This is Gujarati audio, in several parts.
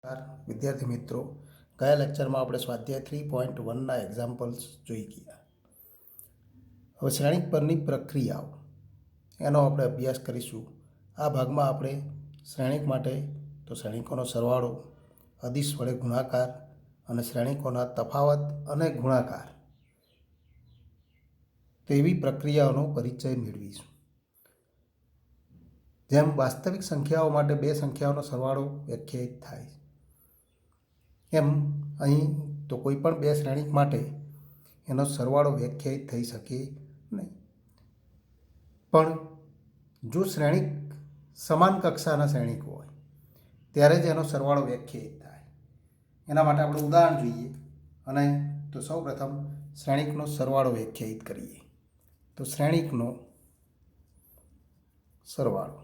વિદ્યાર્થી મિત્રો, ગયા લેક્ચરમાં આપણે સ્વાધ્યાય 3.1ના એક્ઝામ્પલ્સ જોઈ ગયા. હવે શ્રેણિક પરની પ્રક્રિયાઓ એનો આપણે અભ્યાસ કરીશું. આ ભાગમાં આપણે શ્રેણિક માટે તો શ્રેણિકોનો સરવાળો, અદિશ વડે ગુણાકાર અને શ્રેણિકોના તફાવત અને ગુણાકાર તેવી પ્રક્રિયાઓનો પરિચય મેળવીશું. જેમ વાસ્તવિક સંખ્યાઓ માટે બે સંખ્યાઓનો સરવાળો વ્યાખ્યાયિત થાય એમ અહીં તો કોઈ પણ બે શ્રેણિક માટે એનો સરવાળો વ્યાખ્યાયિત થઈ શકે નહીં. પણ જો શ્રેણિક સમાન કક્ષાના શ્રેણિક હોય ત્યારે જ એનો સરવાળો વ્યાખ્યાયિત થાય. એના માટે આપણે ઉદાહરણ જોઈએ અને તો સૌપ્રથમ શ્રેણિકનો સરવાળો વ્યાખ્યાયિત કરીએ. તો શ્રેણિકનો સરવાળો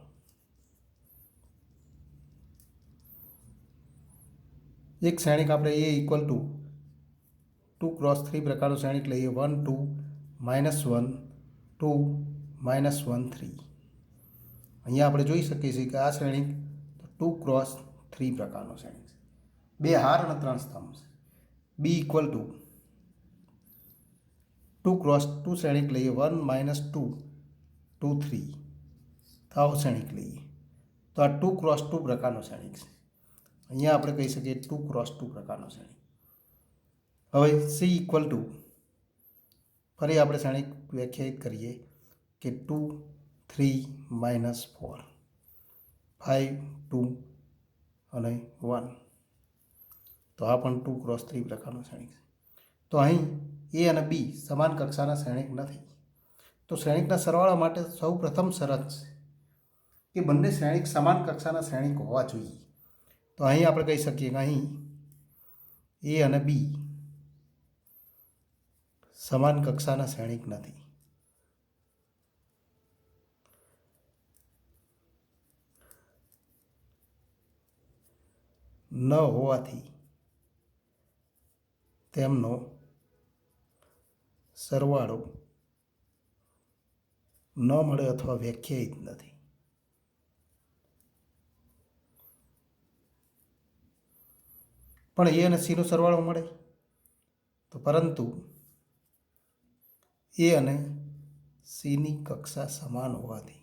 એક શ્રેણિક આપણે એ ઇક્વલ ટુ 2x3 પ્રકારનું શ્રેણિક લઈએ. 1 2 -1 2 -1 3. અહીંયા આપણે જોઈ શકીએ છીએ કે આ શ્રેણિક 2x3 પ્રકારનો શ્રેણિક છે. બે હાર અને ત્રણ સ્તંભ છે. બી ઇક્વલ ટુ 2x2 શ્રેણિક લઈએ. 1 -2 2 3. આવો શ્રેણિક લઈએ તો આ 2x2 પ્રકારનો શ્રેણિક છે. અહીંયા આપણે કહી શકીએ 2x2 પ્રકારનો શ્રેણિક. હવે સી ઇક્વલ ટુ ફરી આપણે શ્રેણિક વ્યાખ્યાયિત કરીએ કે 2 3 -4 5 2 અને 1. તો આ પણ 2x3 પ્રકારનો શ્રેણિક છે. તો અહીં એ અને બી સમાન કક્ષાના શ્રેણિક નથી. તો શ્રેણિકના સરવાળા માટે સૌ પ્રથમ શરત છે કે બંને શ્રેણિક સમાન કક્ષાના શ્રેણિક હોવા જોઈએ. તો અહીં આપણે કહી શકીએ કે અહીં એ અને બી સમાન કક્ષાના શ્રેણિક નથી. ન હોવાથી તેમનો સરવાળો ન મળે અથવા વ્યાખ્યાયિત નથી. પણ એ અને સીનો સરવાળો મળે તો પરંતુ એ અને સીની કક્ષા સમાન હોવાથી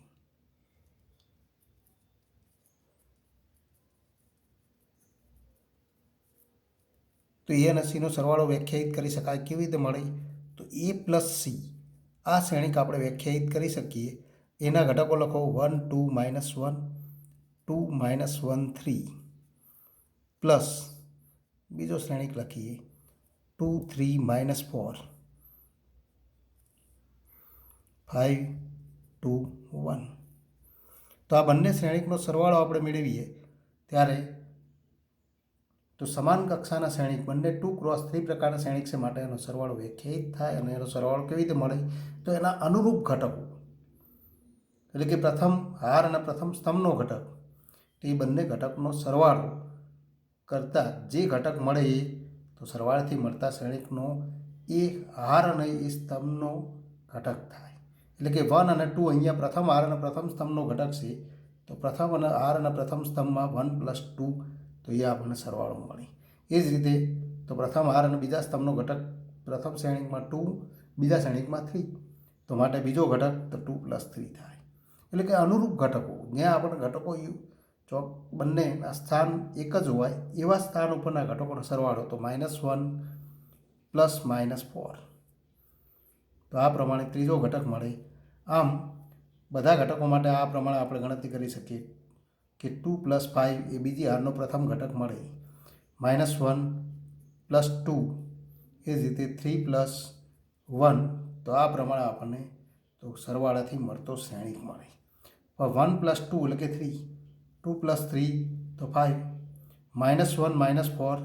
તો એ અને સીનો સરવાળો વ્યાખ્યાયિત કરી શકાય. કેવી રીતે મળે? તો એ પ્લસ સી આ શ્રેણિક આપણે વ્યાખ્યાયિત કરી શકીએ. એના ઘટકો લખો 1 2 -1 2 -1 3 પ્લસ બીજો શ્રેણિક લખીએ 2 3 -4 5 2 1. તો આ બંને શ્રેણિકનો સરવાળો આપણે મેળવીએ ત્યારે તો સમાન કક્ષાના શ્રેણિક બંને 2x3 પ્રકારના શ્રેણિક છે માટે એનો સરવાળો વ્યાખ્યાયિત થાય. અને એનો સરવાળો કેવી રીતે મળે? તો એના અનુરૂપ ઘટકો એટલે કે પ્રથમ હાર અને પ્રથમ સ્તંભનો ઘટક એ બંને ઘટકનો સરવાળો કરતાં જે ઘટક મળે એ તો સરવાળાથી મળતા શ્રેણિકનો એ હાર અને એ સ્તંભનો ઘટક થાય. એટલે કે 1 અને 2 અહીંયા પ્રથમ હાર અને પ્રથમ સ્તંભનો ઘટક છે. તો પ્રથમ અને હાર અને પ્રથમ સ્તંભમાં 1 + 2 તો એ આપણને સરવાળો મળે. એ જ રીતે તો પ્રથમ હાર અને બીજા સ્તંભનો ઘટક પ્રથમ શ્રેણિકમાં 2 બીજા શ્રેણિકમાં 3 તો માટે બીજો ઘટક તો 2 + 3 થાય. એટલે કે અનુરૂપ ઘટકો જ્યાં આપણે ઘટકો બંનેના સ્થાન એક જ હોય એવા સ્થાન ઉપરના ઘટકોનો સરવાળો તો -1 + -4 તો આ પ્રમાણે ત્રીજો ઘટક મળે. આમ બધા ઘટકો માટે આ પ્રમાણે આપણે ગણતરી કરી શકીએ કે 2 + 5 એ બીજી હારનો પ્રથમ ઘટક મળે. -1 + 2 એ જ રીતે 3 + 1 તો આ પ્રમાણે આપણને તો સરવાળાથી મળતો શ્રેણિક મળે. 1 + 2 એટલે કે 3 2 + 3 તો 5 -1 -4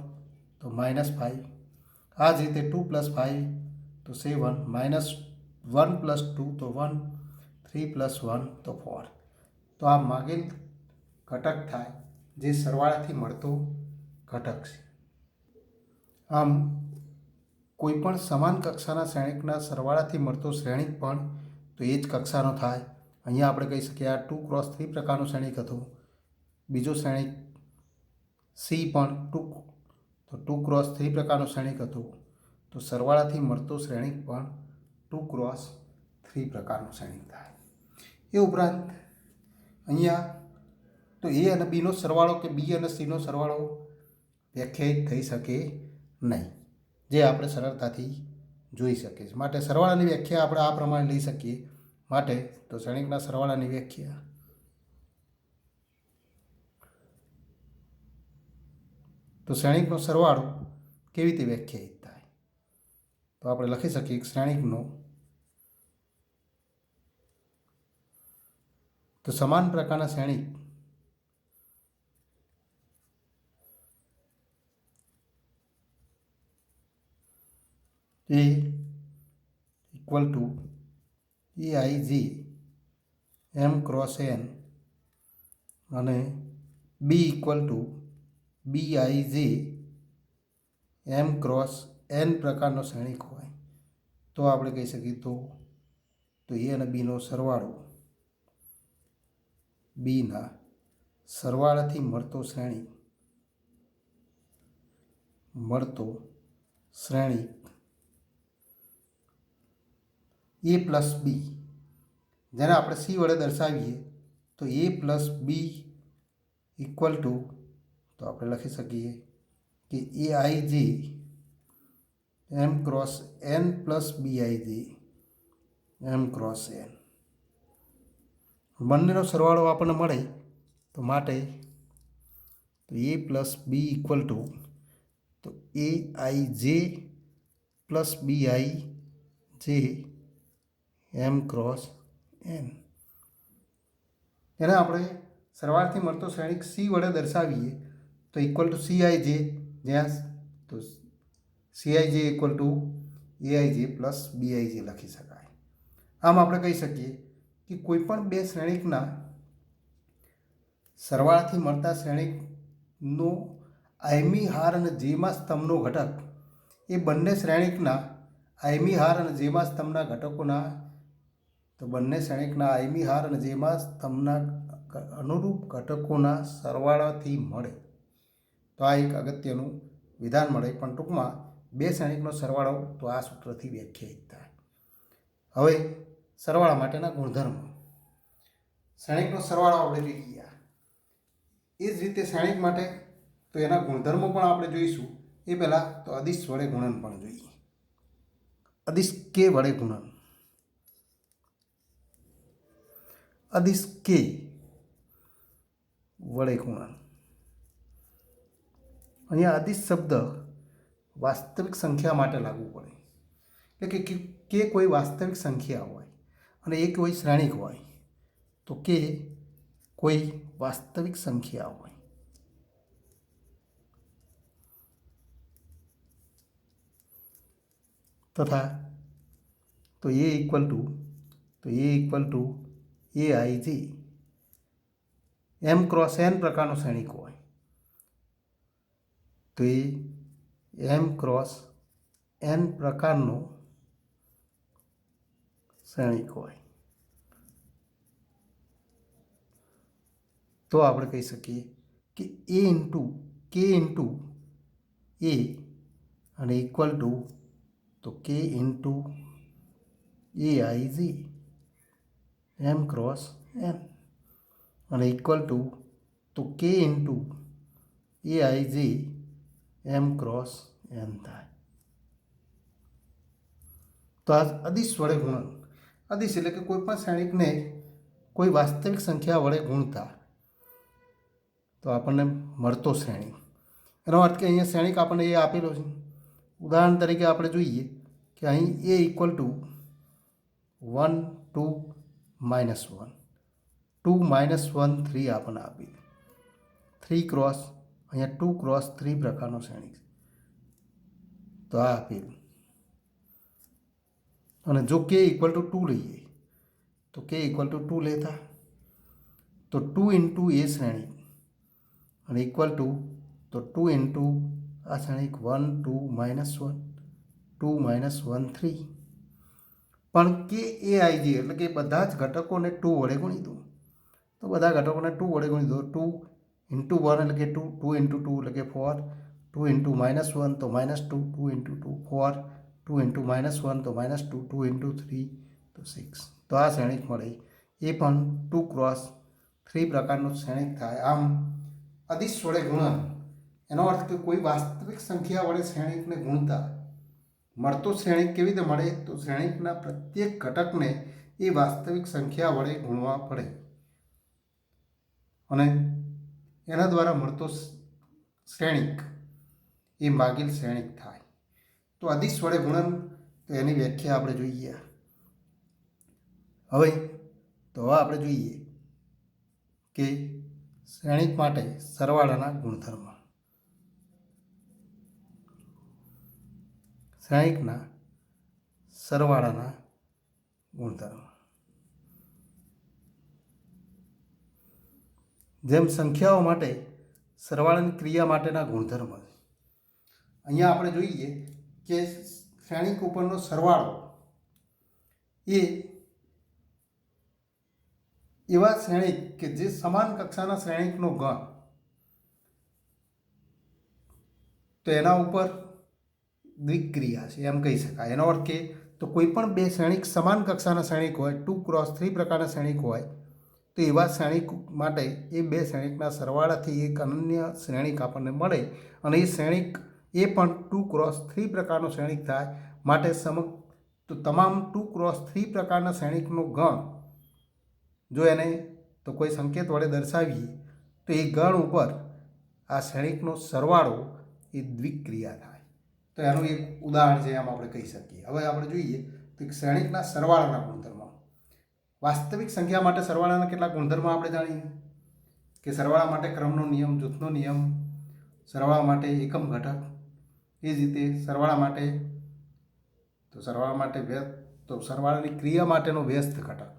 તો -5. આ જ રીતે 2 + 5 તો 7 -1 + 2 તો 1 3 + 1 તો 4. તો આ માગેલ ઘટક થાય જે સરવાળાથી મળતો ઘટક છે. આમ કોઈપણ સમાન કક્ષાના શ્રેણિકના સરવાળાથી મળતો શ્રેણિક પણ તો એ જ કક્ષાનો થાય. અહીંયા આપણે કહી શકીએ આ 2x3 પ્રકારનું શ્રેણિક હતું. બીજો શ્રેણિક સી પણ ટુ ક્રોસ 3 પ્રકારનું શ્રેણિક હતું, તો સરવાળાથી મળતો શ્રેણિક પણ 2 ક્રોસ 3 પ્રકારનું શ્રેણિક થાય. એ ઉપરાંત અહીંયા તો એ અને બીનો સરવાળો કે બી અને સીનો સરવાળો વ્યાખ્યાયિત થઈ શકે નહીં, જે આપણે સરળતાથી જોઈ શકીએ છીએ. માટે સરવાળાની વ્યાખ્યા આપણે આ પ્રમાણે લઈ શકીએ. માટે તો શ્રેણિકના સરવાળાની વ્યાખ્યા તો શ્રેણિકનો સરવાળો કેવી રીતે વ્યાખ્યાયિત થાય? તો આપણે લખી શકીએ શ્રેણિકનો તો સમાન પ્રકારના શ્રેણિક A equal to AIJ M cross N અને B equal to BIJ M cross N પ્રકારનો શ્રેણિક હોય તો આપણે કહી શકીએ તો A અને બીનો સરવાળો બીના સરવાળાથી મળતો શ્રેણિક A પ્લસ બી, જેને આપણે સી વડે દર્શાવીએ તો A plus B equal to તો આપણે લખી શકીએ કે AIJ M cross N plus BIJ M cross N. બંનેનો સરવાળો આપણને મળે તો માટે તો A plus B equal to તો AIJ plus BIJ M cross N. એને આપણે સરવાળાથી મળતો શ્રેણિક સી વડે દર્શાવીએ તો ઇક્વલ ટુ CIJ, જ્યાં તો CIJ equal to AIJ plus BIJ લખી શકાય. આમ આપણે કહી શકીએ કે કોઈ પણ બે શ્રેણિકના સરવાળાથી મળતા શ્રેણિકનો આયમી હાર અને જેમાં સ્તંભનો ઘટક એ બંને શ્રેણિકના આયમી હાર અને જેમાં સ્તંભના ઘટકોના તો બંને શ્રેણિકના આયમી હાર અને જેમાં સ્તંભના અનુરૂપ ઘટકોના સરવાળાથી મળે તો આ એક અગત્યનું વિધાન મળે. પણ ટૂંકમાં બે શ્રેણિકનો સરવાળો તો આ સૂત્રથી વ્યાખ્યાયિત થાય. હવે સરવાળા માટેના ગુણધર્મો. શ્રેણિકનો સરવાળો આપણે જોઈ ગયા. એ જ રીતે શ્રેણિક માટે તો એના ગુણધર્મો પણ આપણે જોઈશું. એ પહેલાં તો અદિશ વડે ગુણન પણ જોઈએ. અદિશ કે વડે ગુણન. અદિશ કે વડે ગુણન. અહીંયા અદિશ શબ્દ વાસ્તવિક સંખ્યા માટે લાગુ પડે. એટલે કે કોઈ વાસ્તવિક સંખ્યા હોય અને એ કોઈ શ્રેણિક હોય તો કે કોઈ વાસ્તવિક સંખ્યા હોય તથા તો A equal to AIJ M cross N પ્રકારનો શ્રેણિક હોય તો એ M ક્રોસ N પ્રકારનો શ્રેણિક હોય તો આપણે કહી શકીએ કે A into K into A અને ઇક્વલ ટુ તો K into AIJ M cross N અને ઇક્વલ ટુ તો K into AIJ M cross N થાય. તો આ અદિશ વડે ગુણન. અદિશ એટલે કે કોઈ પણ શ્રેણિકને કોઈ વાસ્તવિક સંખ્યા વડે ગુણતા તો આપણને મળતો શ્રેણિક. એનો અર્થ કે અહીંયા શ્રેણિક આપણને એ આપેલો છે. ઉદાહરણ તરીકે આપણે જોઈએ કે અહીં A ઇક્વલ ટુ 1 2 -1 2 -1 3 આપણને આપી 3 ક્રોસ અહીંયા 2 ક્રોસ 3 પ્રકારનો શ્રેણિક તો આ આપેલું. અને જો K ઇક્વલ ટુ 2 લઈએ તો K ઇક્વલ ટુ 2 લેતા તો 2 ઇન્ટુ એ શ્રેણિક અને ઇક્વલ ટુ તો 2 ઇન્ટુ આ શ્રેણિક 1 2 -1 2 -1 3 પણ કે AIJ એટલે કે બધા જ ઘટકોને 2 વડે ગુણી દો તો બધા ઘટકોને 2 વડે ગુણી દો 2 ઇન્ટુ 1 એટલે કે 2, 2 ઇન્ટુ 2 એટલે કે 4, 2 ઇન્ટુ -1 તો -2, 2 ઇન્ટુ 2 4, 2 ઇન્ટુ -1 તો -2, 2 ઇન્ટુ 3 તો 6. તો આ શ્રેણિક મળે એ પણ 2x3 પ્રકારનું શ્રેણિક થાય. આમ અદિશ વડે ગુણન એનો અર્થ કે કોઈ વાસ્તવિક સંખ્યા વડે શ્રેણિકને ગુણતા મળતો શ્રેણિક કેવી રીતે મળે? તો શ્રેણિકના પ્રત્યેક ઘટકને એ વાસ્તવિક સંખ્યા વડે ગુણવા પડે અને એના દ્વારા મળતો શ્રેણિક એ માગેલ શ્રેણિક થાય. તો અદિશ વડે ગુણન તો એની વ્યાખ્યા આપણે જોઈએ. હવે આપણે જોઈએ કે શ્રેણિક માટે સરવાળાના ગુણધર્મ. શ્રેણિકના સરવાળાના ગુણધર્મ. જેમ સંખ્યાઓ માટે સરવાળાની ક્રિયા માટેના ગુણધર્મ. અહીંયા આપણે જોઈએ કે શ્રેણિક ઉપરનો સરવાળો એ એવા શ્રેણિક કે જે સમાન કક્ષાના શ્રેણિકનો ગણ, તો એના ઉપર દ્વિક્રિયા છે એમ કહી શકાય. એનો અર્થ કે તો કોઈ પણ બે શ્રેણિક સમાન કક્ષાના શ્રેણિક હોય, 2x3 પ્રકારના શ્રેણિક હોય, તો એવા શ્રેણિક માટે એ બે શ્રેણિકના સરવાળાથી એક અનન્ય શ્રેણિક આપણને મળે અને એ શ્રેણિક એ પણ 2x3 પ્રકારનો શ્રેણિક થાય. માટે તો તમામ 2x3 પ્રકારના શ્રેણિકનો ગણ જો એને તો કોઈ સંકેત વડે દર્શાવીએ તો એ ગણ ઉપર આ શ્રેણિકનો સરવાળો એ દ્વિક્રિયા થાય. તો એનું એક ઉદાહરણ છે એમ આપણે કહી શકીએ. હવે આપણે જોઈએ તો શ્રેણિકના સરવાળાના ગુણધર્મ. વાસ્તવિક સંખ્યા માટે સરવાળાના કેટલાક ગુણધર્મ આપણે જાણીએ કે સરવાળા માટે ક્રમનો નિયમ, જૂથનો નિયમ, સરવાળા માટે એકમ ઘટક, એ જ રીતે સરવાળા માટે સરવાળાની ક્રિયા માટેનો વ્યસ્ત ઘટક,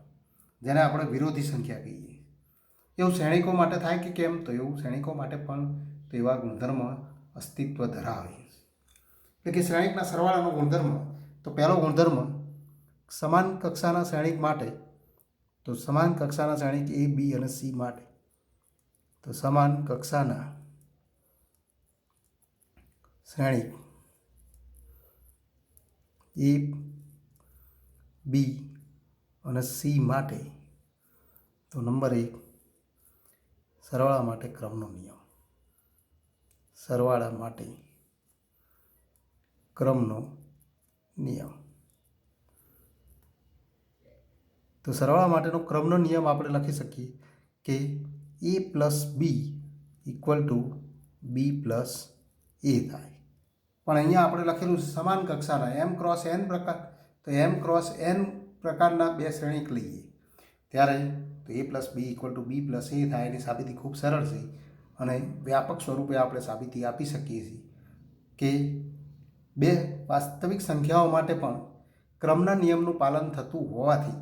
જેને આપણે વિરોધી સંખ્યા કહીએ. એવું શ્રેણિકો માટે થાય કે કેમ? તો એવું શ્રેણિકો માટે પણ તો એવા ગુણધર્મ અસ્તિત્વ ધરાવે. એટલે કે શ્રેણિકના સરવાળાનો ગુણધર્મ. તો પહેલો ગુણધર્મ સમાન કક્ષાના શ્રેણિક માટે, તો સમાન કક્ષાના શ્રેણિક A, B અને C માટે, તો સમાન કક્ષાના શ્રેણિક A, B અને C માટે, તો નંબર 1 સરવાળા માટે ક્રમનો નિયમ. સરવાળા માટે ક્રમનો નિયમ. તો સરવાળા માટેનો ક્રમનો નિયમ આપણે લખી શકીએ કે A plus B equal two B plus A થાય. પણ અહીંયા આપણે લખેલું સમાન કક્ષાના M ક્રોસ N પ્રકાર, તો M ક્રોસ N પ્રકારના બે શ્રેણિક લઈએ ત્યારે તો A plus B equal two B plus A થાય. એની સાબિતી ખૂબ સરળ છે અને વ્યાપક સ્વરૂપે આપણે સાબિતી આપી શકીએ છીએ કે બે વાસ્તવિક સંખ્યાઓ માટે પણ ક્રમના નિયમનું પાલન થતું હોવાથી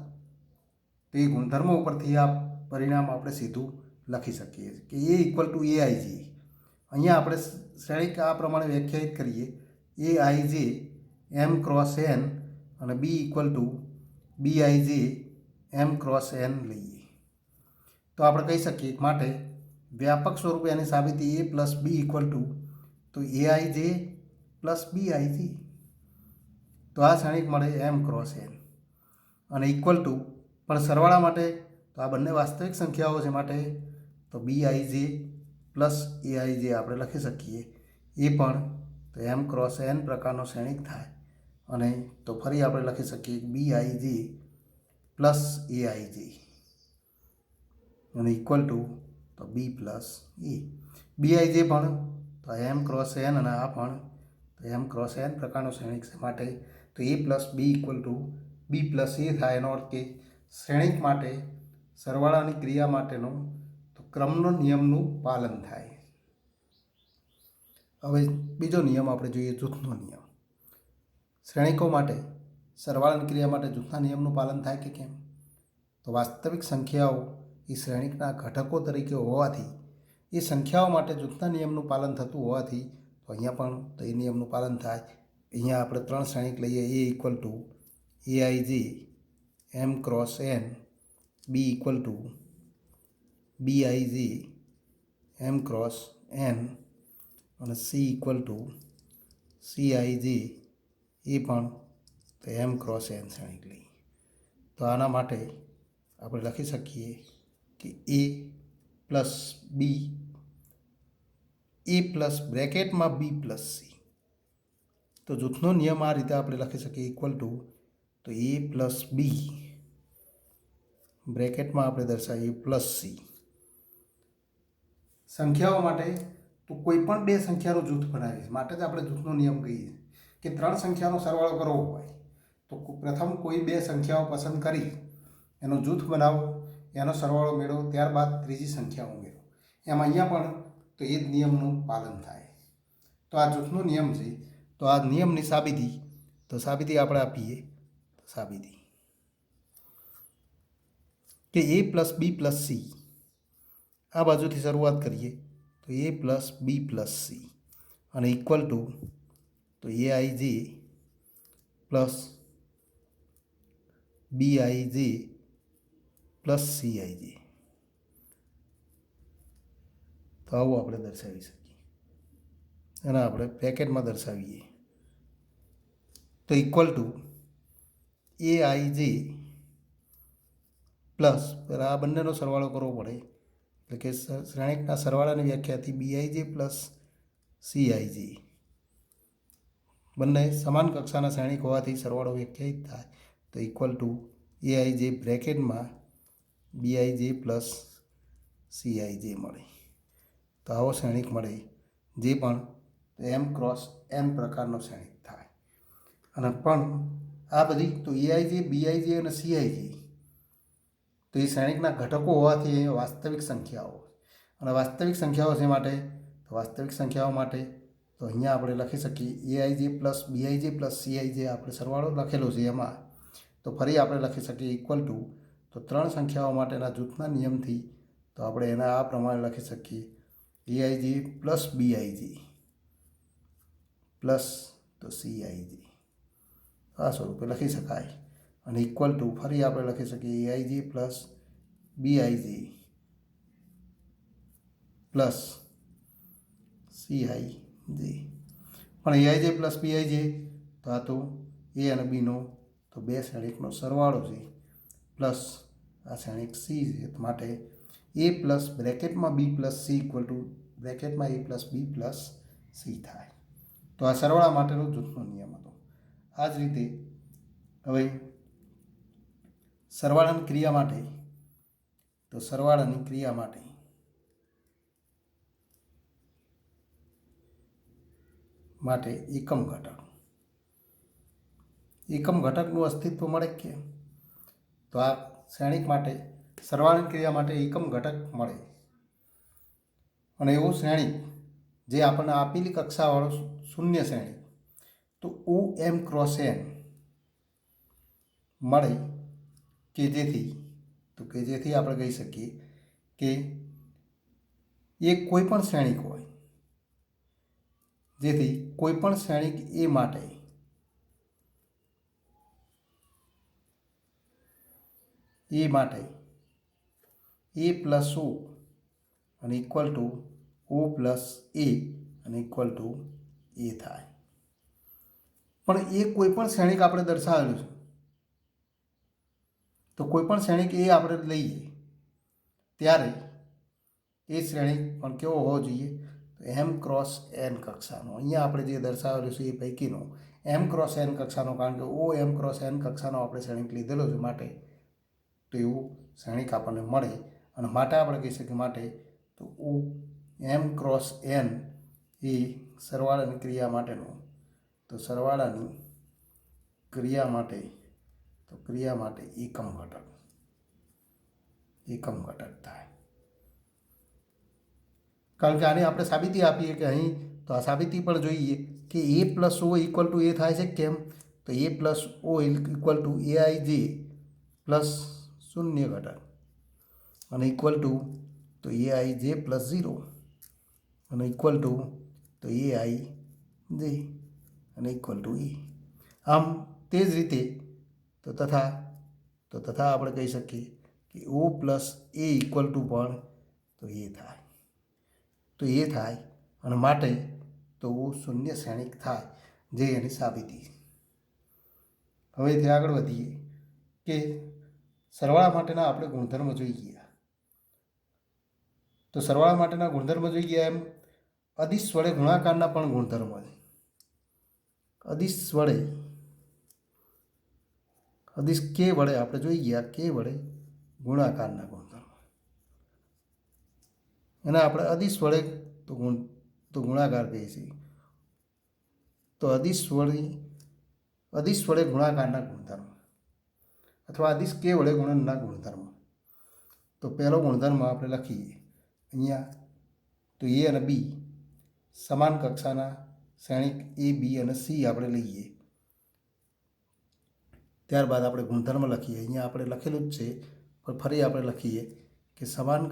તો એ ગુણધર્મો ઉપરથી આ પરિણામ આપણે સીધું લખી શકીએ છીએ કે A ઇક્વલ ટુ AIJ. અહીંયા આપણે શ્રેણિક આ પ્રમાણે વ્યાખ્યાયિત કરીએ AIJ M ક્રોસ N અને B equal to BIJ M cross N લઈએ તો આપણે કહી શકીએ માટે વ્યાપક સ્વરૂપે એની સાબિતી A plus B equal to તો AIJ પ્લસ BIJ. તો આ શ્રેણિક મળે M ક્રોસ N અને ઇક્વલ ટુ પણ સરવાળા માટે તો આ બંને વાસ્તવિક સંખ્યાઓ છે માટે તો BIJ પ્લસ AIJ આપણે લખી શકીએ. એ પણ તો M ક્રોસ N પ્રકારનો શ્રેણિક થાય અને તો ફરી આપણે લખી શકીએ BIJ પ્લસ AIJ અને ઇક્વલ ટુ તો B પ્લસ A. BIJ પણ તો M ક્રોસ N અને આ પણ તો M ક્રોસ N પ્રકારનો શ્રેણિક છે માટે તો A plus B equal two B plus A થાય. એનો અર્થ કે શ્રેણિક માટે સરવાળાની ક્રિયા માટેનો તો ક્રમનો નિયમનું પાલન થાય. હવે બીજો નિયમ આપણે જોઈએ જૂથનો નિયમ. શ્રેણિકો માટે સરવાળાની ક્રિયા માટે જૂથના નિયમનું પાલન થાય કે કેમ? તો વાસ્તવિક સંખ્યાઓ એ શ્રેણિકના ઘટકો તરીકે હોવાથી એ સંખ્યાઓ માટે જૂથના નિયમનું પાલન થતું હોવાથી તો અહીંયા પણ તો એ નિયમનું પાલન થાય. અહીંયા આપણે 3 શ્રેણિક લઈએ A equal to AIJ M cross N, B equal to BIJ M cross N અને સી ઇક્વલ ટુ CIJ એ પણ તો એમ ક્રોસ એન શ્રેણિક લઈએ તો આના માટે આપણે લખી શકીએ કે A plus B A plus બ્રેકેટમાં બી પ્લસ સી તો જૂથનો નિયમ આ રીતે આપણે લખી શકીએ ઇક્વલ ટુ તો એ પ્લસ બી બ્રેકેટમાં આપણે દર્શાવીએ પ્લસ સી સંખ્યાઓ માટે તો કોઈ પણ બે સંખ્યાનો જૂથ બનાવીએ માટે જ આપણે જૂથનો નિયમ કહીએ કે ત્રણ સંખ્યાનો સરવાળો કરવો હોય તો પ્રથમ કોઈ બે સંખ્યાઓ પસંદ કરી એનો જૂથ બનાવો એનો સરવાળો મેળવો ત્યારબાદ ત્રીજી સંખ્યા ઉમેરો એમ અહીંયા પણ તો એ જ નિયમનું પાલન થાય તો આ જૂથનો નિયમ છે તો આ નિયમની સાબિતી આપણે આપીએ સાબિતી કે A plus B plus C આ બાજુથી શરૂઆત કરીએ તો A plus B plus C અને ઇક્વલ ટુ તો AIJ plus BIJ plus CIJ તો આવું આપણે દર્શાવી શકીએ અને આપણે બ્રેકેટમાં દર્શાવીએ તો ઇક્વલ ટુ AIJ પ્લસ આ બંનેનો સરવાળો કરવો પડે એટલે કે શ્રેણિકના સરવાળાની વ્યાખ્યાથી BIJ પ્લસ CIJ બંને સમાન કક્ષાના શ્રેણિક હોવાથી સરવાળો વ્યાખ્યાયિત થાય તો equal to AIJ બ્રેકેટમાં BIJ plus CIJ મળે તો આવો શ્રેણિક મળે જે પણ એમ ક્રોસ એન પ્રકારનો શ્રેણિક થાય અને પણ આ બધી તો AIJ BIJ અને CIJ તો એ શ્રેણિકના ઘટકો હોવાથી એ વાસ્તવિક સંખ્યાઓ અને વાસ્તવિક સંખ્યાઓ છે માટે તો વાસ્તવિક સંખ્યાઓ માટે તો અહીંયા આપણે લખી શકીએ AIJ plus BIJ plus CIJ આપણે સરવાળો લખેલો છે એમાં તો ફરી આપણે લખી શકીએ ઇક્વલ ટુ તો ત્રણ સંખ્યાઓ માટેના જૂથના નિયમથી તો આપણે એના આ પ્રમાણે લખી શકીએ AIJ પ્લસ BIJ પ્લસ તો CIJ આ સ્વરૂપે લખી શકાય અને ઇક્વલ ટુ ફરી આપણે લખી શકીએ AIJ plus BIJ plus CIJ પણ AIJ પ્લસ BIJ તો આ તો એ અને બીનો તો બે શ્રેણિકનો સરવાળો છે પ્લસ આ શ્રેણિક સી છે માટે એ પ્લસ બ્રેકેટમાં B plus C equal to બ્રેકેટમાં A plus B plus C થાય તો આ સરવાળા માટેનો જૂથનો નિયમ હતો આ જ રીતે હવે સરવાળાની ક્રિયા માટે એકમ ઘટકનું અસ્તિત્વ મળે કે તો આ શ્રેણિક માટે સરવાળાની ક્રિયા માટે એકમ ઘટક મળે અને એવું શ્રેણિક જે આપણને આપેલી કક્ષાવાળો શૂન્ય શ્રેણિક તો OM ક્રોસ N મળે કે જેથી આપણે કહી શકીએ કે એ કોઈ પણ શ્રેણિક હોય જેથી કોઈ પણ શ્રેણિક એ માટે એ પ્લસ O અને equal two O plus A અને ઇક્વલ ટુ એ થાય પણ એ કોઈ પણ શ્રેણિક આપણે દર્શાવેલું છે તો કોઈ પણ શ્રેણિક એ આપણે લઈએ ત્યારે એ શ્રેણિક પણ કેવો હોવો જોઈએ તો એમ ક્રોસ એન કક્ષાનો અહીંયા આપણે જે દર્શાવેલું છે એ પૈકીનો એમ ક્રોસ એન કક્ષાનો કારણ કે O એમ ક્રોસ એન કક્ષાનો આપણે શ્રેણિક લીધેલો છે માટે તો એવું શ્રેણિક આપણને મળે અને માટે આપણે કહી શકીએ માટે તો O એમ ક્રોસ એન એ સરવાળાની ક્રિયા માટેનો તો સરવાળાની ક્રિયા માટે એકમ ઘટક થાય કારણ કે આને આપણે સાબિતી આપીએ કે અહીં તો આ સાબિતી પણ જોઈએ કે A plus O equal to A થાય છે કેમ તો A plus O equal to AIJ plus શૂન્ય ઘટક અને ઇક્વલ ટુ તો AIJ પ્લસ 0 અને ઇક્વલ ટુ તો AIJ અને ઇક્વલ ટુ એ આમ તે જ રીતે તો તથા આપણે કહી શકીએ કે O પ્લસ એ ઇક્વલ ટુ પણ તો એ થાય તો એ થાય અને માટે તો શૂન્ય શ્રેણિક થાય, જે એની સાબિતી. હવેથી આગળ વધીએ કે સરવાળા માટેના આપણે ગુણધર્મ જોઈ ગયા. તો સરવાળા માટેના ગુણધર્મ જોઈ ગયા. એમ અદિશ વડે ગુણાકારના પણ ગુણધર્મ છે. અદિશ વડે અદિશ કે વડે આપણે જોઈ ગયા, કે વડે ગુણાકારના ગુણધર્મ. એને આપણે અદિશ વડે તો ગુણાકાર કહીએ છીએ. તો અદિશ વડે ગુણાકારના ગુણધર્મ અથવા અદિશ કે વડે ગુણનના ગુણધર્મ. તો પહેલો ગુણધર્મ આપણે લખીએ અહીંયા. તો એ અને બી સમાન કક્ષાના શ્રેણિક એ, બી અને સી આપણે લઈએ. ત્યારબાદ આપણે ગુણધર્મ લખીએ. અહીંયા આપણે લખેલું જ છે, પણ ફરી આપણે લખીએ કે સમાન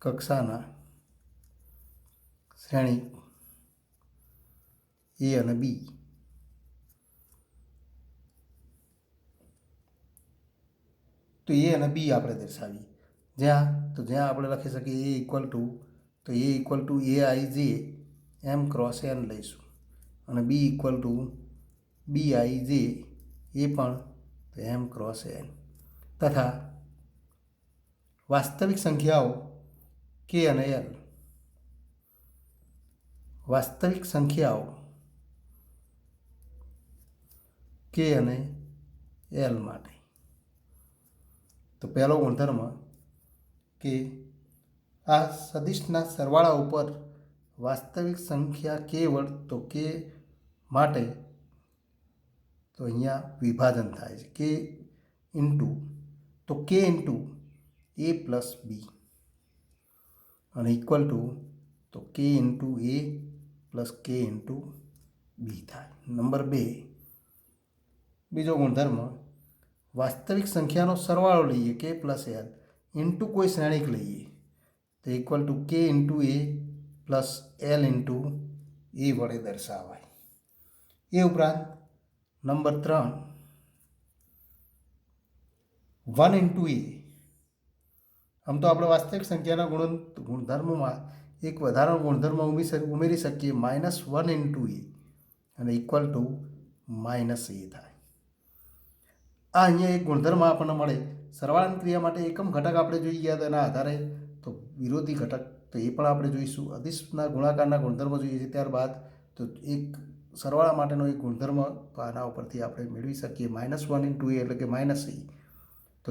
કક્ષાના શ્રેણિક એ અને બી તો એ અને બી આપણે દર્શાવીએ. જ્યાં આપણે લખી શકીએ એ ઇક્વલ ટુ એ આઈ જે એમ ક્રોસ એન લઈશું, અને બી ઇક્વલ ટુ બી આઈ જે એ પણ તો એમ ક્રોસ એન, તથા વાસ્તવિક સંખ્યાઓ કે અને એલ. વાસ્તવિક સંખ્યાઓ કે અને એલ માટે તો પહેલો ગુણધર્મ કે આ સદિશના સરવાળા ઉપર વાસ્તવિક સંખ્યા કે વડ તો કે માટે તો અહીંયા વિભાજન થાય છે. કે ઇન્ટુ એ પ્લસ બી અને ઇક્વલ ટુ તો કે into A plus k into બી થાય. નંબર 2, બીજો ગુણધર્મ વાસ્તવિક સંખ્યાનો સરવાળો લઈએ કે પ્લસ એલ ઇન્ટુ કોઈ શ્રેણિક લઈએ તો equal to k into A plus L into એ વડે દર્શાવાય. એ ઉપરાંત નંબર 3, 1 ઇન્ટુ એ. આમ તો આપણે વાસ્તવિક સંખ્યાના ગુણધર્મમાં એક વધારાનો ગુણધર્મ ઉમેરી શકીએ -1 ઇન્ટુ એ અને ઇક્વલ ટુ માઇનસ એ થાય. આ અહીંયા એક ગુણધર્મ આપણને મળે. સરવાળાની ક્રિયા માટે એકમ ઘટક આપણે જોઈ ગયા, તો એના આધારે તો વિરોધી ઘટક તો એ પણ આપણે જોઈશું. અદિશના ગુણાકારના ગુણધર્મ જોઈએ છે. ત્યારબાદ તો એક સરવાળા માટેનો એક ગુણધર્મ તો આના ઉપરથી આપણે મેળવી શકીએ -1 ઇન્ટુ એ એટલે કે માઇનસ એ. તો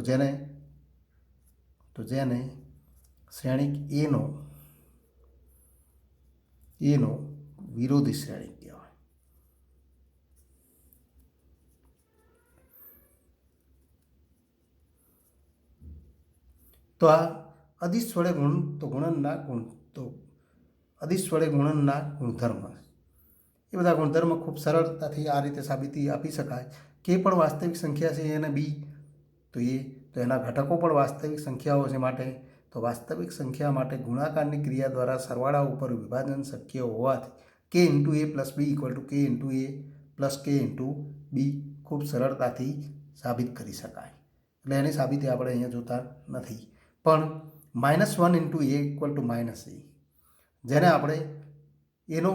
જેને શ્રેણિક એનો વિરોધી શ્રેણિક કહેવાય. તો આ અદિશ વડે ગુણનના ગુણધર્મ. એ બધા ગુણધર્મ ખૂબ સરળતાથી આ રીતે સાબિતી આપી શકાય. કે પણ વાસ્તવિક સંખ્યા છે અને બી તો એના ઘટકો પણ વાસ્તવિક સંખ્યાઓ છે. માટે તો વાસ્તવિક સંખ્યા માટે ગુણાકારની ક્રિયા દ્વારા સરવાળા ઉપર વિભાજન શક્ય હોવાથી k into A plus B equal to k into A plus k into B ખૂબ સરળતાથી સાબિત કરી શકાય. એટલે એની સાબિતી આપણે અહીંયા જોતા નથી. પણ -1 into A equal to minus A, જેને આપણે એનો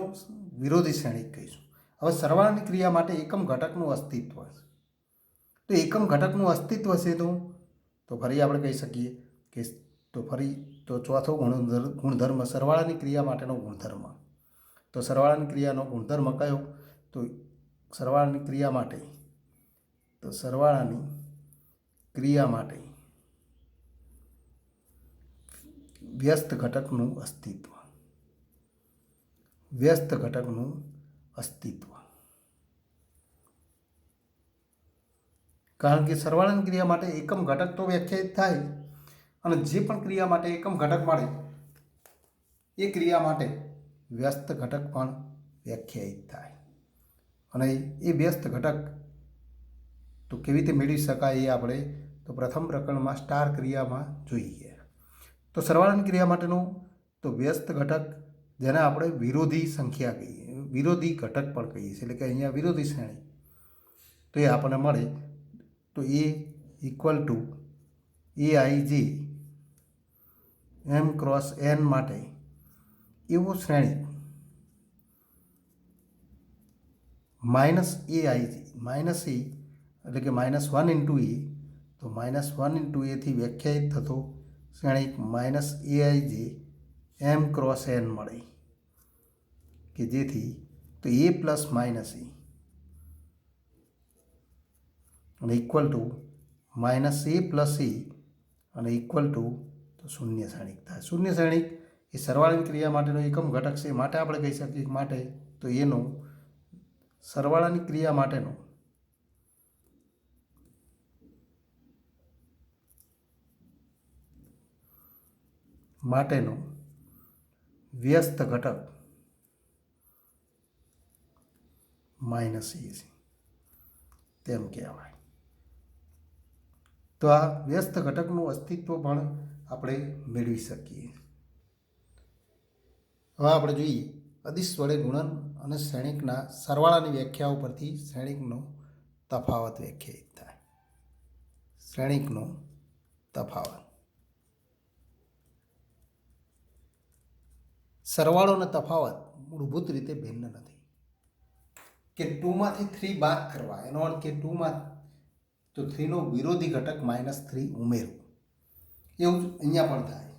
વિરોધી શ્રેણિક કહીશું. હવે સરવાળાની ક્રિયા માટે એકમ ઘટકનું અસ્તિત્વ છે. તો એકમ ઘટકનું અસ્તિત્વ છે તો ફરી આપણે કહી શકીએ કે તો ચોથો ગુણધર્મ સરવાળાની ક્રિયા માટેનો ગુણધર્મ. તો સરવાળાની ક્રિયાનો ગુણધર્મ કયો? તો સરવાળાની ક્રિયા માટે વ્યસ્ત ઘટકનું અસ્તિત્વ. કારણ કે સરવાળાની ક્રિયા માટે એકમ ઘટક તો વ્યાખ્યાયિત થાય, અને જે પણ ક્રિયા માટે એકમ ઘટક મળે એ ક્રિયા માટે વ્યસ્ત ઘટક પણ વ્યાખ્યાયિત થાય. અને એ વ્યસ્ત ઘટક તો કેવી રીતે મેળવી શકાય એ આપણે તો પ્રથમ પ્રકરણમાં સ્ટાર ક્રિયામાં જોઈએ. તો સરવાળાની ક્રિયા માટેનું તો વ્યસ્ત ઘટક, જેને આપણે વિરોધી સંખ્યા કહીએ, વિરોધી ઘટક પણ કહીએ છીએ, એટલે કે અહીંયા વિરોધી શ્રેણી, તો એ આપણને મળે. તો એ ઇક્વલ ટુ એ આઈ જે એમ ક્રોસ એન માટે એવું શ્રેણિક માઇનસ એ આઈ માઇનસ એ એટલે કે -1 ઇન્ટુ એ, તો -1 ઇન્ટુ એથી વ્યાખ્યાયિત થતો શ્રેણિક માઇનસ એ આઈ જે એમ ક્રોસ એન મળે, કે જેથી તો એ પ્લસ માઇનસ એ અને equal to minus A plus A અને ઇક્વલ ટુ તો શૂન્ય શ્રેણિક થાય. શૂન્ય શ્રેણિક એ સરવાળાની ક્રિયા માટેનો એકમ ઘટક છે, માટે આપણે કહી શકીએ માટે તો એનો સરવાળાની ક્રિયા માટેનો વ્યસ્ત ઘટક માઇનસ એ છે તેમ કહેવાય. તો આ વ્યસ્ત ઘટકનું અસ્તિત્વ પણ આપણે મેળવી શકીએ. હવે આપણે જોઈએ અદિશ વડે ગુણન અને શ્રેણિકના સરવાળાની વ્યાખ્યાઓ પરથી શ્રેણિકનો તફાવત વ્યાખ્યાયિત થાય. શ્રેણિકનો તફાવત, સરવાળો અને તફાવત મૂળભૂત રીતે ભિન્ન નથી. કે 2માંથી 3 બાદ કરવા એનો અર્થ કે 2માં તો 3નો વિરોધી ઘટક -3 ઉમેરવું. એવું જ અહીંયા પણ થાય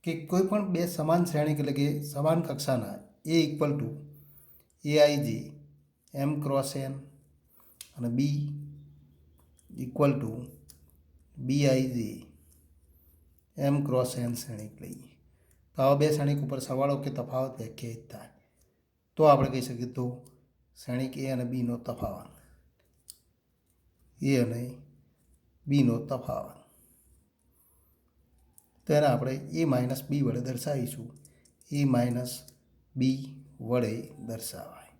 કે કોઈ પણ બે સમાન શ્રેણિક એટલે કે સમાન કક્ષાના એ ઇક્વલ ટુ એ આઈ જે એમ ક્રોસ એન અને બી ઇક્વલ ટુ બી આઈ જે એમ ક્રોસ એન શ્રેણિક લઈએ, તો આવા બે શ્રેણિક ઉપર સરવાળો કે તફાવત વ્યાખ્યાયિત થાય. તો આપણે કહી શકીએ તો શ્રેણિક એ અને બીનો તફાવત, એ અને બીનો તફાવત, તેને આપણે એ માઇનસ બી વડે દર્શાવીશું. એ માઇનસ બી વડે દર્શાવાય.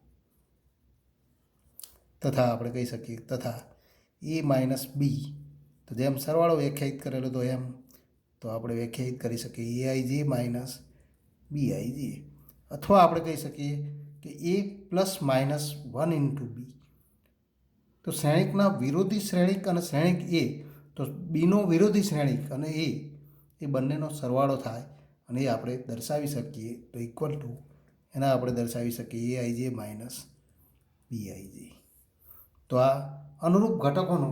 તથા આપણે કહી શકીએ તથા એ માઇનસ બી, તો જેમ સરવાળો વ્યાખ્યાયિત કરેલો તો એમ તો આપણે વ્યાખ્યાયિત કરી શકીએ એ આઈ જે માઇનસ બી આઈ જે, અથવા આપણે કહી શકીએ કે એ પ્લસ -1 ઇન્ટુ બી. તો શ્રેણિકના વિરોધી શ્રેણિક અને શ્રેણિક એ, તો બીનો વિરોધી શ્રેણિક અને એ બંનેનો સરવાળો થાય અને એ આપણે દર્શાવી શકીએ તો ઇક્વલ ટુ એના આપણે દર્શાવી શકીએ એ આઈ જે માઇનસ બી આઈ જે. તો આ અનુરૂપ ઘટકોનો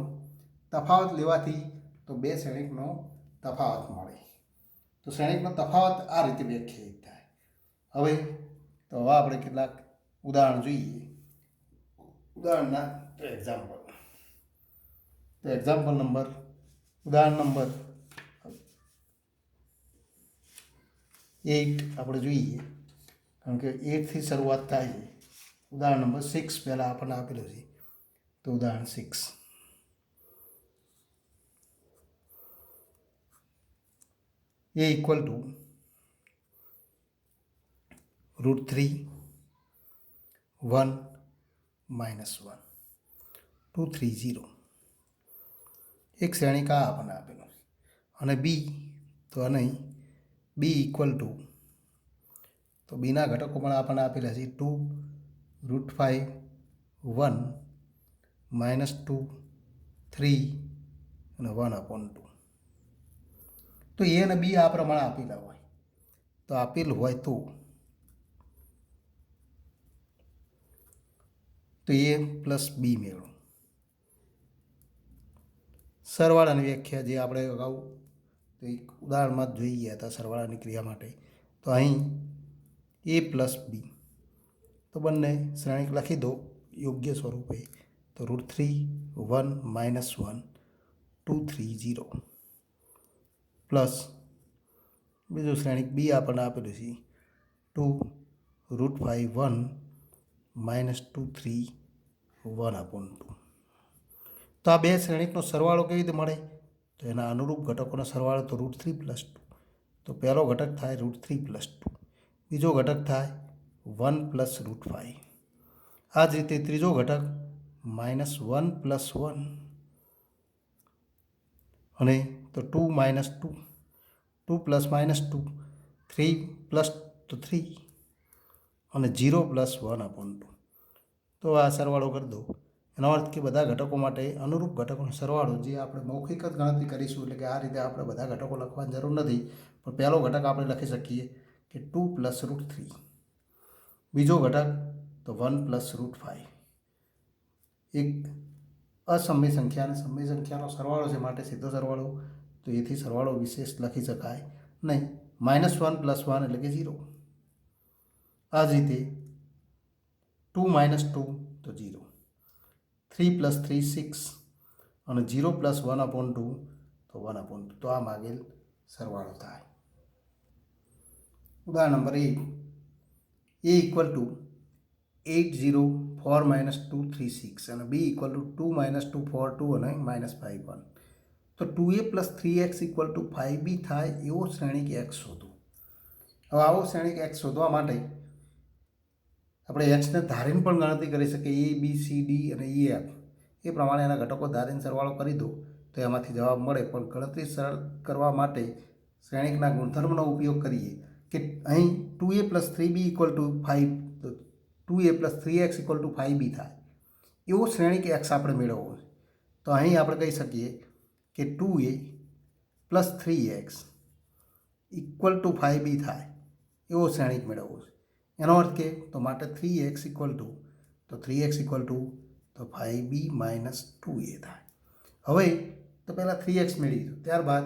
તફાવત લેવાથી તો બે શ્રેણિકનો તફાવત મળે. તો શ્રેણિકનો તફાવત આ રીતે વ્યાખ્યાયિત થાય. હવે આપણે કેટલાક ઉદાહરણ જોઈએ. ઉદાહરણના એક્ઝામ્પલ, તો ઉદાહરણ નંબર 8 આપણે જોઈએ, કારણ કે 8થી શરૂઆત થાય છે. ઉદાહરણ નંબર 6 પહેલાં આપણને આપેલું છે. તો ઉદાહરણ 6, એ ઇક્વલ ટુ √3 1 -1 230. એક શ્રેણિક આ આપણને આપેલો છે અને બી, તો નહીં બી ઇક્વલ ટુ, તો બીના ઘટકો પણ આપણને આપેલા છે 2 √5 1 -2 3 અને 1/2. તો એ અને બી આ પ્રમાણે આપેલા હોય, તો આપેલ હોય તો એ પ્લસ બી મેળવો. સરવાળાની વ્યાખ્યા જે આપણે અગાઉ તો એક ઉદાહરણમાં જ જોઈ ગયા હતા સરવાળાની ક્રિયા માટે. તો અહીં એ પ્લસ બી, તો બંને શ્રેણિક લખી દો યોગ્ય સ્વરૂપે. તો √3 1 -1 230 પ્લસ બીજું શ્રેણિક બી આપણને આપેલું છે 2 √5 1 -2 3 1/2. તો આ બે શ્રેણિકનો સરવાળો કેવી રીતે મળે? તો એના અનુરૂપ ઘટકોનો સરવાળો તો √3 + 2. તો પહેલો ઘટક થાય √3 + 2, બીજો ઘટક થાય 1 + √5. આ જ રીતે ત્રીજો ઘટક -1 + 1 અને તો 2 - 2 2 + -2 3 + 3 અને 0 + 1/2. તો આ સરવાળો કરી દો, એનો અર્થ કે બધા ઘટકો માટે અનુરૂપ ઘટકોનો સરવાળો, જે આપણે મૌખિક જ ગણતરી કરીશું, એટલે કે આ રીતે આપણે બધા ઘટકો લખવાની જરૂર નથી, પણ પહેલો ઘટક આપણે લખી શકીએ કે 2 + √3, બીજો ઘટક તો 1 + √5. એક અસમય સંખ્યા અને સમય સંખ્યાનો સરવાળો છે, માટે સીધો સરવાળો, તો એથી સરવાળો વિશેષ લખી શકાય નહીં. -1 + 1 એટલે કે 0. આ જ રીતે 2 - 2 તો 0, 3 + 3 6 અને 0 + 1/2 તો 1/2. તો આ માગેલ સરવાળો થાય. ઉદાહરણ નંબર 8, a = 804 - 236 અને b = 2 - 242 અને -51. તો 2a + 3x = 5b થાય એવો શ્રેણિક x શોધો. હવે આવો શ્રેણિક x શોધવા માટે આપણે એક્સને ધારીને પણ ગણતરી કરી શકીએ. a b c d અને e f એ પ્રમાણે એના ઘટકો ધારીને સરવાળો કરી દો તો એમાંથી જવાબ મળે. પણ ગણતરી સરળ કરવા માટે શ્રેણિકના ગુણધર્મનો ઉપયોગ કરીએ કે અહીં 2a + 3b = 5, તો 2a + 3x = 5b થાય એવો શ્રેણિક x આપણે મેળવવો છે. તો અહીં આપણે કહી શકીએ કે 2a + 3x = 5b થાય એવો શ્રેણિક મેળવવો છે. એનો અર્થ કે તો માટે 3x = 5b - 2a થાય. હવે તો પહેલાં 3x મેળવી દો, ત્યારબાદ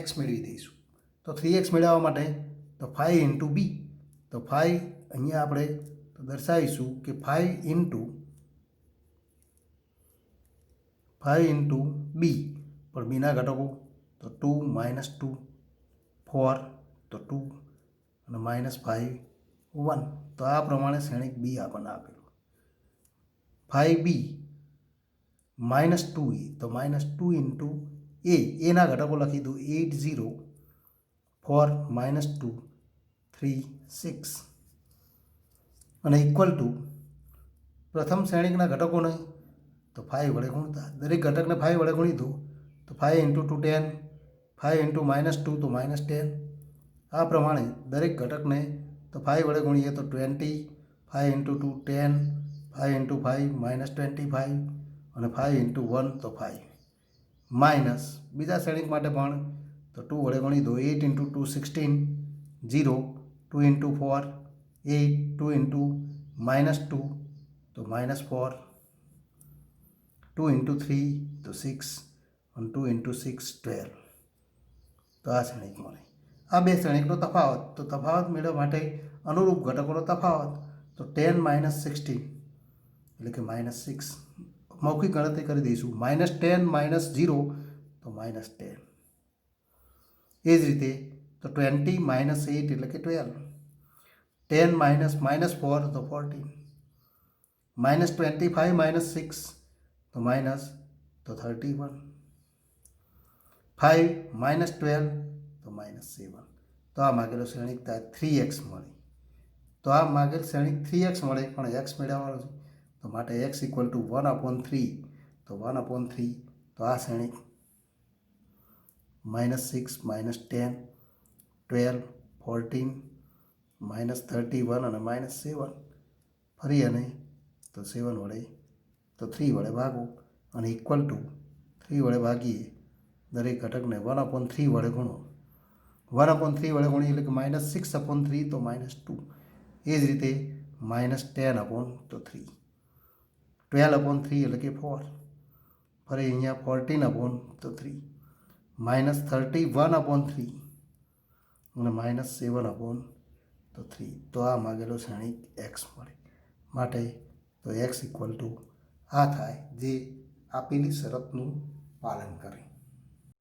x મેળવી દઈશું. તો 3x મેળવવા માટે તો 5 × b, તો 5 અહીંયા આપણે તો દર્શાવીશું કે 5 × b, પણ બીના ઘટકો તો 2 - 2, 4 તો 2 અને -5 1. તો આ પ્રમાણે શ્રેણિક b આપણને આપેલું. 5b - 2a, તો -2 × એના ઘટકો લખી દો 8 0 4 -2 3 6 અને ઇક્વલ ટુ પ્રથમ શ્રેણિકના ઘટકોને તો 5 વડે ગુણતા, દરેક ઘટકને 5 વડે ગુણી દો તો 5 × 2 10, 5 × -2 તો -10. આ પ્રમાણે દરેક ઘટકને તો 5 વડે ગુણીએ તો 20, 5 × 2 10, 5 × 5 -25 અને 5 × 1 તો 5. માઇનસ બીજા શ્રેણિક માટે પણ તો 2 વડે ગુણી દો 8 × 2 16, 0, 2 × 4 8, 2 × -2 તો -4, 2 × 3 તો 6 અને 2 × 6 12. તો આ શ્રેણિક મળે. આ બે શ્રેણિકનો તફાવત, તો તફાવત મેળવવા માટે અનુરૂપ ઘટકોનો તફાવત તો 10 - 16 એટલે કે -6. મૌખિક ગણતરી કરી દઈશું. -10 - 0 તો -10. એ જ રીતે તો 20 - 8 એટલે કે 12, 10 - -4 તો 14, -25 - 6 તો -31, 5 - 12 તો -7. તો આ માગેલો શ્રેણિક 3x મળે. તો આ માગેલ શ્રેણિક 3x મળે, પણ x મેળવવાનો છે, તો માટે x = 1/3, તો 1/3. તો આ શ્રેણિક -6 -10 12 14 -31 અને -7. ફરી અને તો 7 વડે તો 3 વડે ભાગો અને ઇક્વલ ટુ 3 વડે ભાગીએ દરેક ઘટકને 1/3 વડે ગુણો. 1/3 વડે ગુણીએ એટલે કે -6/3 તો -2. એ જ રીતે -10/3, 12/3 એટલે કે 4. ફરી અહીંયા 14/3, -31/3 અને -7/3. તો આ માગેલો શ્રેણિક x મળે. માટે તો x = આ થાય, જે આપેલી શરતનું પાલન કરે.